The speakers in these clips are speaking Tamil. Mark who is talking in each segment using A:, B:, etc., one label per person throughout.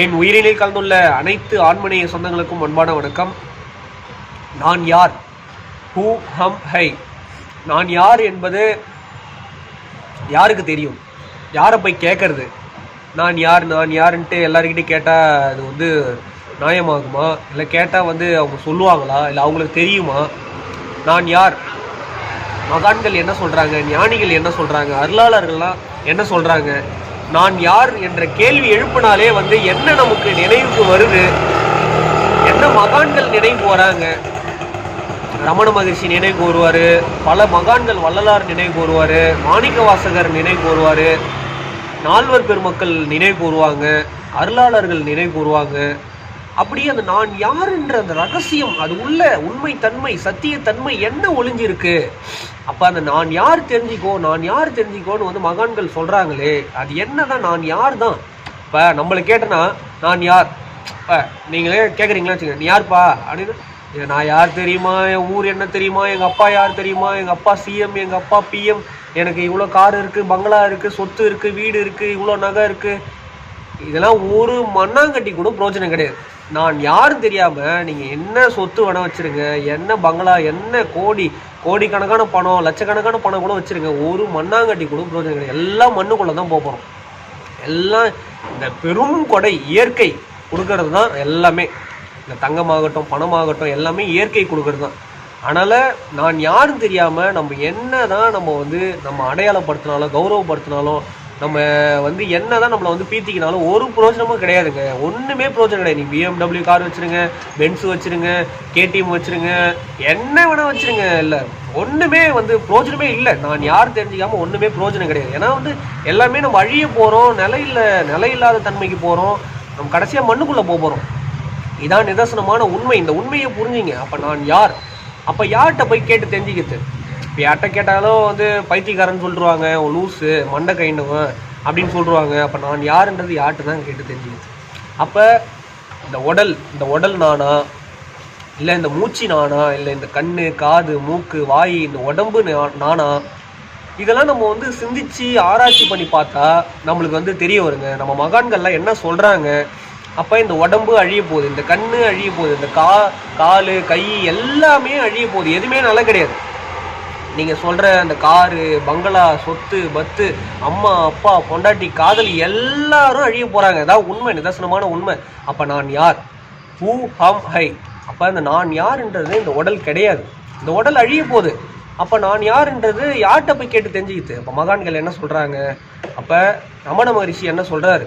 A: என் உயிரினில் கலந்துள்ள அனைத்து ஆண்மனைய சொந்தங்களுக்கும் அன்பான வணக்கம். நான் யார், ஹூ ஹம் ஹை, நான் யார் என்பது யாருக்கு தெரியும்? யாரை போய் கேட்கறது? நான் யாருன்ட்டு எல்லாருக்கிட்டையும் கேட்டால் அது நியாயமாகுமா? இல்லை கேட்டால் அவங்க சொல்லுவாங்களா? இல்லை அவங்களுக்கு தெரியுமா? நான் யார்? மகான்கள் என்ன சொல்கிறாங்க? ஞானிகள் என்ன சொல்கிறாங்க? அருளாளர்கள்லாம் என்ன சொல்கிறாங்க? நான் யார் என்ற கேள்வி எழுப்பினாலே என்ன நமக்கு நினைவுக்கு வருது? என்ன மகான்கள் நினைவு வராங்க? ரமண மகிழ்ச்சி நினைவு வருவார், பல மகான்கள் வள்ளலார் நினைவு வருவார், மாணிக்க வாசகர் நினைவு வருவார், நால்வர் பெருமக்கள் நினைவு வருவாங்க, அருளாளர்கள் நினைவு வருவாங்க. அப்படி அந்த நான் யார் என்ற அந்த ரகசியம், அது உள்ள உண்மை தன்மை, சத்தியத்தன்மை என்ன ஒளிஞ்சிருக்கு? அப்போ அந்த நான் யார் தெரிஞ்சிக்கோன்னு மகான்கள் சொல்கிறாங்களே, அது என்னதான் நான் யார் தான்? இப்போ நம்மளை கேட்டேன்னா நான் யார், இப்போ நீங்களே கேட்குறீங்களா வச்சுங்க, நீ யார்ப்பா அப்படின்னு. நான் யார் தெரியுமா? என் ஊர் என்ன தெரியுமா? எங்கள் அப்பா யார் தெரியுமா? எங்கள் அப்பா சிஎம், எங்கள் அப்பா பிஎம், எனக்கு இவ்வளோ கார் இருக்குது, பங்களா இருக்குது, சொத்து இருக்குது, வீடு இருக்குது, இவ்வளோ நகை இருக்குது. இதெல்லாம் ஒரு மண்ணாங்கட்டி கூட பிரோஜனம் கிடையாது. நான் யாரும் தெரியாமல் நீங்கள் என்ன சொத்து வேணால் வச்சுருங்க, என்ன பங்களா, என்ன கோடிக்கணக்கான பணம், லட்சக்கணக்கான பணம் கூட வச்சுருங்க, ஒரு மண்ணாங்கட்டி கூட பிரோஜனம் கிடையாது. எல்லாம் மண்ணுக்குள்ளே தான் போகிறோம். எல்லாம் இந்த பெரும் கொடை இயற்கை கொடுக்கறது தான். எல்லாமே இந்த தங்கமாகட்டும் பணமாகட்டும் எல்லாமே இயற்கை கொடுக்கறது தான். அதனால் நான் யாரும் தெரியாமல் நம்ம என்ன தான் நம்ம அடையாளப்படுத்தினாலும் கௌரவப்படுத்தினாலும் நம்ம என்ன தான் நம்மளை பீத்திக்கினாலும் ஒரு பிரோஜனமும் கிடையாதுங்க. ஒன்றுமே பிரோஜனம் கிடையாது. நீ BMW கார் வச்சுருங்க, பென்ஸு வச்சுருங்க, KTM வச்சுருங்க, என்ன வேணால் வச்சுருங்க, இல்லை ஒன்றுமே பிரோஜனமே இல்லை. நான் யார் தெரிஞ்சிக்காமல் ஒன்றுமே பிரோஜனம் கிடையாது. ஏன்னா எல்லாமே நம்ம அழிய போகிறோம், நிலையில்லாத தன்மைக்கு போகிறோம், நம்ம கடைசியாக மண்ணுக்குள்ளே போகிறோம். இதான் நிதர்சனமான உண்மை. இந்த உண்மையை புரிஞ்சிங்க. அப்போ நான் யார்? அப்போ யார்கிட்ட போய் கேட்டு தெரிஞ்சுக்கிறது? இப்போ யார்கிட்ட கேட்டாலும் பைத்தியக்காரன் சொல்லிடுவாங்க, லூஸு, மண்டை கைண்டவன் அப்படின்னு சொல்லிடுவாங்க. அப்போ நான் யாருன்றது யார்கிட்ட தான் கேட்டு தெரிஞ்சுக்கிறது? அப்போ இந்த உடல் நானா, இல்லை இந்த மூச்சு நானா, இல்லை இந்த கண்ணு, காது, மூக்கு, வாய், இந்த உடம்பு நானா? இதெல்லாம் நம்ம சிந்திச்சு ஆராய்ச்சி பண்ணி பார்த்தா நம்மளுக்கு தெரிய வருங்க. நம்ம மகான்கள்லாம் என்ன சொல்கிறாங்க? அப்போ இந்த உடம்பு அழிய போகுது, இந்த கண்ணு அழிய போகுது, இந்த கால், கை எல்லாமே அழிய போகுது. எதுவுமே நல்லா கிடையாது. நீங்கள் சொல்கிற அந்த காரு, பங்களா, சொத்து, பத்து, அம்மா, அப்பா, பொண்டாட்டி, காதலி எல்லாரும் அழிய போகிறாங்க. அதான் உண்மை, நிதர்சனமான உண்மை. அப்போ நான் யார்? Who hmm high. அப்போ இந்த நான் யாருன்றது இந்த உடல் கிடையாது. இந்த உடல் அழிய போகுது. அப்போ நான் யாருன்றது யார்கிட்ட போய் கேட்டு தெரிஞ்சுக்கிது? அப்போ மகான்கள் என்ன சொல்கிறாங்க? அப்போ ரமண மகரிஷி என்ன சொல்கிறாரு?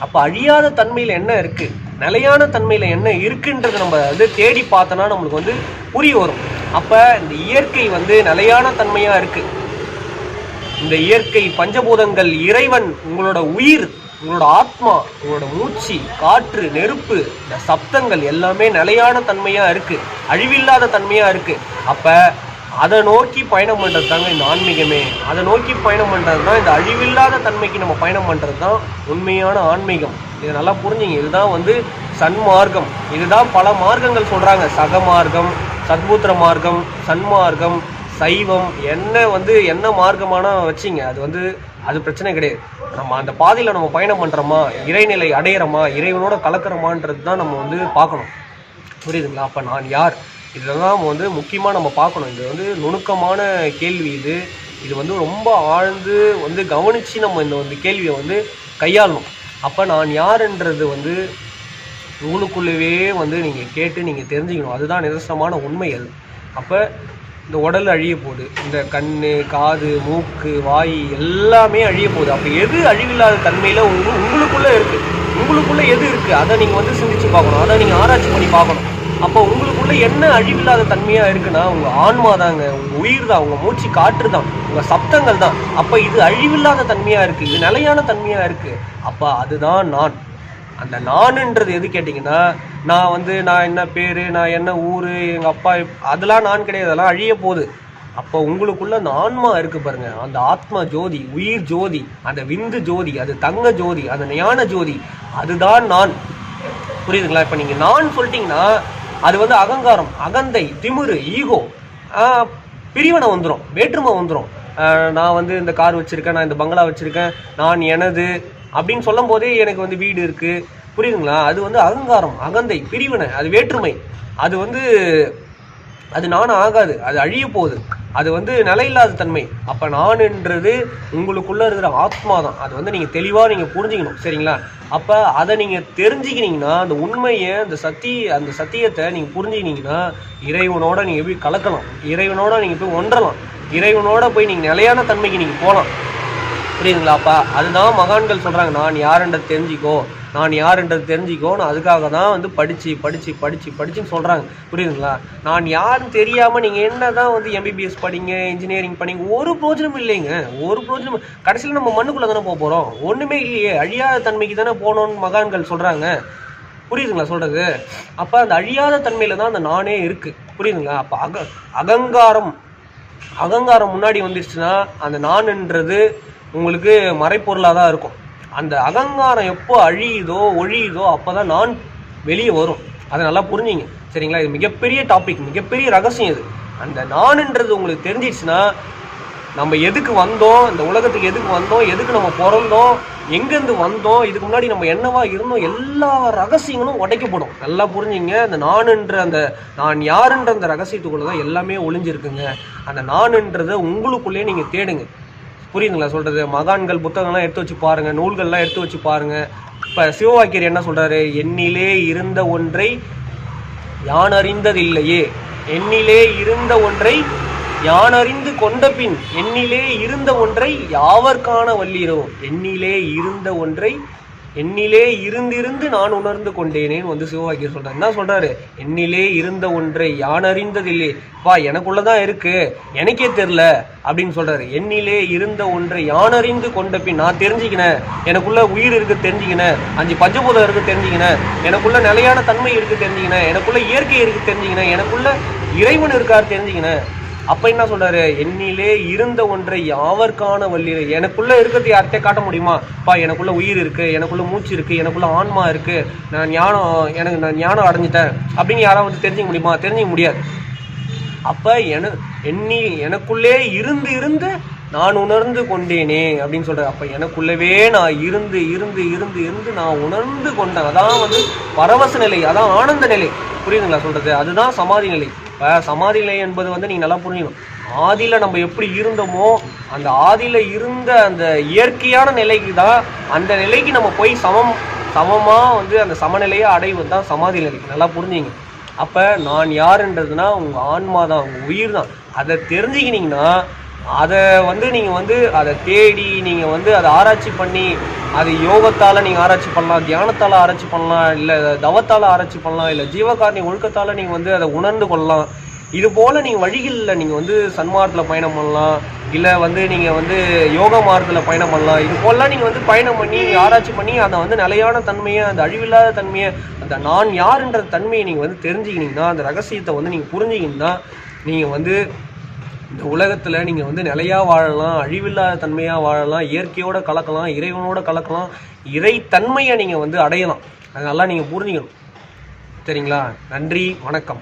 A: அப்போ அழியாத தன்மையில் என்ன இருக்குது, நிலையான தன்மையில் என்ன இருக்குன்றது நம்ம தேடி பார்த்தோன்னா நம்மளுக்கு புரிய வரும். அப்போ இந்த இயற்கை நிலையான தன்மையாக இருக்குது. இந்த இயற்கை, பஞ்சபூதங்கள், இறைவன், உங்களோட உயிர், உங்களோட ஆத்மா, உங்களோட மூச்சு, காற்று, நெருப்பு, இந்த சப்தங்கள் எல்லாமே நிலையான தன்மையாக இருக்குது, அழிவில்லாத தன்மையாக இருக்குது. அப்போ அதை நோக்கி பயணம் பண்ணுறது தாங்க இந்த ஆன்மீகமே. அதை நோக்கி பயணம் பண்ணுறது தான், இந்த அழிவில்லாத தன்மைக்கு நம்ம பயணம் பண்ணுறது தான் உண்மையான ஆன்மீகம். இதை நல்லா புரிஞ்சுங்க. இதுதான் சன்மார்க்கம். இதுதான் பல மார்க்கங்கள் சொல்கிறாங்க. சக மார்க்கம், சத்பூத்திர மார்க்கம், சன்மார்க்கம், சைவம், என்ன மார்க்கமான வச்சிங்க, அது பிரச்சனை கிடையாது. நம்ம அந்த பாதையில் நம்ம பயணம் பண்ணுறோமா, இறைநிலை அடையிறோமா, இறைவனோட கலக்கிறோமான்றது தான் நம்ம பார்க்கணும். புரியுதுங்களா? அப்போ நான் யார்? இதெல்லாம் முக்கியமாக நம்ம பார்க்கணும். இது நுணுக்கமான கேள்வி. இது ரொம்ப ஆழ்ந்து கவனித்து நம்ம இந்த கேள்வியை கையாளணும். அப்போ நான் யாருன்றது உங்களுக்குள்ளவே நீங்கள் கேட்டு நீங்கள் தெரிஞ்சுக்கணும். அதுதான் நிதர்சனமான உண்மை. அது அப்போ இந்த உடல் அழிய போகுது, இந்த கண், காது, மூக்கு, வாய் எல்லாமே அழிய போகுது. அப்போ எது அழிவில்லாத தன்மையில் உங்களுக்குள்ளே இருக்குது? உங்களுக்குள்ளே எது இருக்குது? அதை நீங்கள் சிந்திச்சு பார்க்கணும். அதை நீங்கள் ஆராய்ச்சி பண்ணி பார்க்கணும். அப்போ உங்களுக்குள்ளே என்ன அழிவில்லாத தன்மையாக இருக்குன்னா உங்கள் ஆன்மா தாங்க, உங்கள் உயிர் தான், உங்கள் மூச்சு, காற்று தான், உங்கள் சப்தங்கள் தான். அப்போ இது அழிவில்லாத தன்மையாக இருக்குது, இது நிலையான தன்மையாக இருக்குது. அப்போ அதுதான் நான். அந்த நானுன்றது எது கேட்டிங்கன்னா, நான் என்ன பேர், நான் என்ன ஊர், எங்கள் அப்பா, அதெல்லாம் நான் கிடையாது. அதெல்லாம் அழிய போகுது. அப்போ உங்களுக்குள்ள அந்த ஆன்மா இருக்குது பாருங்கள், அந்த ஆத்மா ஜோதி, உயிர் ஜோதி, அந்த விந்து ஜோதி, அது தங்க ஜோதி, அந்த ஞான ஜோதி, அதுதான் நான். புரியுதுங்களா? இப்போ நீங்கள் நான் சொல்லிட்டீங்கன்னா அது அகங்காரம், அகந்தை, திமிரு, ஈகோ, பிரிவினை வந்துடும், வேற்றுமை வந்துடும். நான் இந்த கார் வச்சுருக்கேன், நான் இந்த பங்களா வச்சுருக்கேன், நான் எனது அப்படின்னு சொல்லும் போதே எனக்கு வீடு இருக்குது, புரியுதுங்களா? அது வந்து அகங்காரம், அகந்தை, பிரிவினை, அது வேற்றுமை. அது வந்து அது நானும் ஆகாது, அது அழிய போகுது, அது வந்து நிலையில்லாத தன்மை. அப்போ நான்ன்றது உங்களுக்குள்ளே இருக்கிற ஆத்மா தான். அது வந்து நீங்கள் தெளிவாக நீங்கள் புரிஞ்சுக்கணும், சரிங்களா? அப்போ அதை நீங்கள் தெரிஞ்சுக்கினீங்கன்னா, அந்த உண்மையை, அந்த சத்தியத்தை நீங்கள் புரிஞ்சுக்கினீங்கன்னா, இறைவனோட நீங்கள் போய் கலக்கலாம், இறைவனோட நீங்கள் போய் ஒன்றலாம், இறைவனோட போய் நீங்கள் நிலையான தன்மைக்கு நீங்கள் போகலாம். புரியுதுங்களா? அப்போ அதுதான் மகான்கள் சொல்கிறாங்க, நான் யாருன்றது தெரிஞ்சிக்கோ, நான் யாருன்றது தெரிஞ்சிக்கோன்னு. அதுக்காக தான் வந்து படிச்சுன்னு சொல்கிறாங்க. புரியுதுங்களா? நான் யாருன்னு தெரியாமல் நீங்கள் என்ன தான் வந்து எம்பிபிஎஸ் படிங்க, இன்ஜினியரிங் படிங்க, ஒரு பிரோஜனமும் இல்லைங்க, ஒரு பிரோஜனம். கடைசியில் நம்ம மண்ணுக்குள்ளே தானே போக போகிறோம், ஒன்றுமே இல்லையே, அழியாத தன்மைக்கு தானே போகணுன்னு மகான்கள் சொல்கிறாங்க. புரியுதுங்களா சொல்கிறது? அப்போ அந்த அழியாத தன்மையில் தான் அந்த நானே இருக்குது. புரியுதுங்களா? அப்போ அகங்காரம் முன்னாடி வந்துடுச்சுன்னா அந்த நான்ன்றது உங்களுக்கு மறைப்பொருளாக தான் இருக்கும். அந்த அகங்காரம் எப்போ ஒழியுதோ அப்போ தான் நான் வெளியே வரும். அதை நல்லா புரிஞ்சிங்க, சரிங்களா? இது மிகப்பெரிய டாபிக், மிகப்பெரிய ரகசியம் இது. அந்த நான்ன்றது உங்களுக்கு தெரிஞ்சிடுச்சுன்னா, நம்ம எதுக்கு வந்தோம், இந்த உலகத்துக்கு எதுக்கு வந்தோம், எதுக்கு நம்ம பிறந்தோம், எங்கேருந்து வந்தோம், இதுக்கு முன்னாடி நம்ம என்னவா இருந்தோம், எல்லா ரகசியங்களும் உடைக்கப்படும். நல்லா புரிஞ்சுங்க. அந்த நான் யாருன்ற அந்த ரகசியத்துக்குள்ள தான் எல்லாமே ஒளிஞ்சிருக்குங்க. அந்த நான்ன்றதை உங்களுக்குள்ளேயே நீங்கள் தேடுங்க. புரியுதுங்களா சொல்கிறது? மகான்கள் புத்தகம்லாம் எடுத்து வச்சு பாருங்கள், நூல்கள்லாம் எடுத்து வச்சு பாருங்கள். இப்போ சிவவாக்கியர் என்ன சொல்கிறாரு? என்னிலே இருந்த ஒன்றை யான் அறிந்ததில்லையே, என்னிலே இருந்த ஒன்றை யான் அறிந்து கொண்ட பின், என்னிலே இருந்த ஒன்றை யாவர் காண வல்லீரோ, என்னிலே இருந்து நான் உணர்ந்து கொண்டேனேன்னு வந்து சிவவாக்கியர் சொல்கிறார். என்ன சொல்கிறாரு? என்னிலே இருந்த ஒன்றை யான் அறிந்ததில்லை, எனக்குள்ளதான் இருக்கு, எனக்கே தெரில அப்படின்னு சொல்கிறாரு. என்னிலே இருந்த ஒன்றை யான் அறிந்து கொண்ட பின், நான் தெரிஞ்சுக்கினேன், எனக்குள்ள உயிர் இருக்கு தெரிஞ்சுக்கினேன், 5 பஞ்சபூதம் இருக்கு தெரிஞ்சுக்கினேன், எனக்குள்ள நிலையான தன்மை இருக்கு தெரிஞ்சுக்கினேன், எனக்குள்ள இயற்கை இருக்கு தெரிஞ்சுக்கினேன், எனக்குள்ள இறைவன் இருக்கார் தெரிஞ்சுக்கினேன். அப்போ என்ன சொல்கிறாரு? என்னிலே இருந்த ஒன்றை யாவர் காண வல்லீரே. எனக்குள்ளே இருக்கிறது யார்கிட்ட காட்ட முடியுமா? எனக்குள்ளே உயிர் இருக்குது, எனக்குள்ளே மூச்சு இருக்குது, எனக்குள்ளே ஆன்மா இருக்குது, நான் ஞானம் அடைஞ்சிட்டேன் அப்படின்னு யாராவது தெரிஞ்சிக்க முடியுமா? தெரிஞ்சிக்க முடியாது. அப்போ எனக்குள்ளே இருந்து நான் உணர்ந்து கொண்டேனே அப்படின்னு சொல்கிறேன். அப்போ எனக்குள்ளவே நான் இருந்து நான் உணர்ந்து கொண்டேன். அதான் வந்து பரவச நிலை, அதான் ஆனந்த நிலை. புரியுதுங்களா சொல்கிறது? அதுதான் சமாதி நிலை. இப்போ சமாதி நிலை என்பது வந்து நீங்கள் நல்லா புரிஞ்சுக்கணும். ஆதியில் நம்ம எப்படி இருந்தோமோ, அந்த ஆதியில் இருந்த அந்த இயற்கையான நிலைக்கு தான், அந்த நிலைக்கு நம்ம போய் சமமாக வந்து அந்த சமநிலையை அடைவது தான் சமாதி நிலை. நல்லா புரிஞ்சுங்க. அப்போ நான் யாருன்றதுனா உங்கள் ஆன்மா தான், உங்கள் உயிர் தான். அதை தெரிஞ்சுக்கினீங்கன்னா, அதை வந்து நீங்கள் வந்து அதை தேடி நீங்கள் வந்து அதை ஆராய்ச்சி பண்ணி, அது யோகத்தால் நீங்கள் ஆராய்ச்சி பண்ணலாம், தியானத்தால் ஆராய்ச்சி பண்ணலாம், இல்லை தவத்தால் ஆராய்ச்சி பண்ணலாம், இல்லை ஜீவகாரணி ஒழுக்கத்தால் நீங்கள் வந்து அதை உணர்ந்து கொள்ளலாம். இது போல் நீங்கள் வழிகளில் நீங்கள் வந்து சன்மார்க்கத்தில் பயணம் பண்ணலாம், இல்லை வந்து நீங்கள் வந்து யோகா மார்க்கத்தில் பயணம் பண்ணலாம். இது போலலாம் நீங்கள் வந்து பயணம் பண்ணி ஆராய்ச்சி பண்ணி அதை வந்து நிலையான தன்மையை, அந்த அழிவில்லாத தன்மையை, அந்த நான் யாருன்ற தன்மையை நீங்கள் வந்து தெரிஞ்சுக்கினீங்கன்னா, அந்த ரகசியத்தை வந்து நீங்கள் புரிஞ்சுக்கிங்கன்னா, நீங்கள் வந்து இந்த உலகத்தில் நீங்கள் வந்து நிலையாக வாழலாம், அழிவில்லாத தன்மையாக வாழலாம், இயற்கையோடு கலக்கலாம், இறைவனோட கலக்கலாம், இறைத்தன்மையை நீங்கள் வந்து அடையலாம். அதனால நீங்கள் புரிஞ்சுக்கணும், சரிங்களா? நன்றி, வணக்கம்.